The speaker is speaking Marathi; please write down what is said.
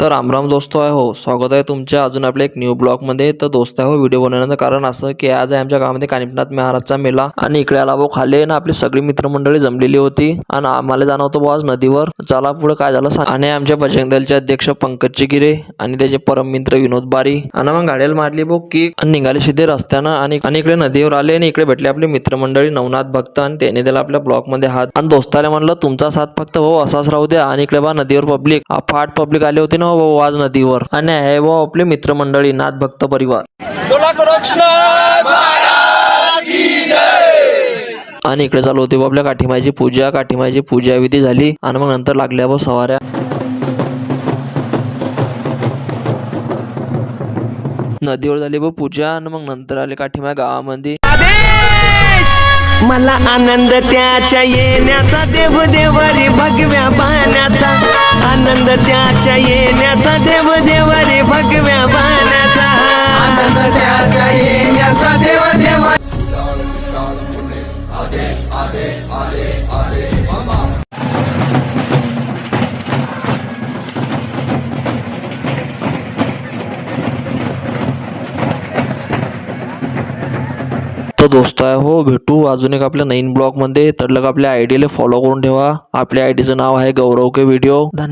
तर रामराम दोस्तो आहे हो, स्वागत आहे तुमच्या अजून आपल्या एक न्यू ब्लॉगमध्ये। तर दोस्त आहे हो, व्हिडिओ बनवण्याचं कारण असं की आज आहे आमच्या गावामध्ये कानिफनाथ महाराजचा मेला आणि इकडे आला भाऊ खाले ना आपली सगळी मित्रमंडळी जमलेली होती आणि आम्हाला जाणं होतं आज नदीवर। चला पुढे काय झालं सांग। आणि आमच्या बजरंग दलचे अध्यक्ष पंकज चिगिरे आणि त्याचे परम मित्र विनोद बारी आणि मग गाड्याला मारली भाऊ की निघाले सीधे रस्त्यानं आणि इकडे नदीवर आले आणि इकडे भेटले आपली मित्रमंडळी नवनाथ भक्त आणि त्याने दिला आपल्या ब्लॉग मध्ये हात आणि दोस्ताला म्हणलं तुमचा साथ फक्त भाऊ असाच राहू द्या। आणि इकडे बा नदीवर पब्लिक फाट पब्लिक आले होते ना भाऊ आज नदीवर आणि हे भाऊ आपले मित्रमंडळी नाथ भक्त परिवार आणि इकडे चालू होती आपल्या काठीमाईची पूजा विधी झाली आणि मग नंतर लागल्या भाऊ सवाऱ्या। नदीवर झाली भाऊ पूजा आणि मग नंतर आले काठीमाई गावामध्ये। मला आनंद त्याच्या येण्याचा देव देवारी भगव्या पाण्याचा आनंद त्याच्या येण्याचा देव देवारी भगव्या पाण्याचा आनंद त्याच्या येण्याचा देव देवा आदेश आदेश आदेश आदेश तो दोस्त आहे हो, भेटू अजून एक आपल्या नवीन ब्लॉग मध्ये। तर आपल्या आयडीला फॉलो करून ठेवा। आपल्या आयडीचं नाव आहे गौरव के व्हिडिओ। धन्यवाद।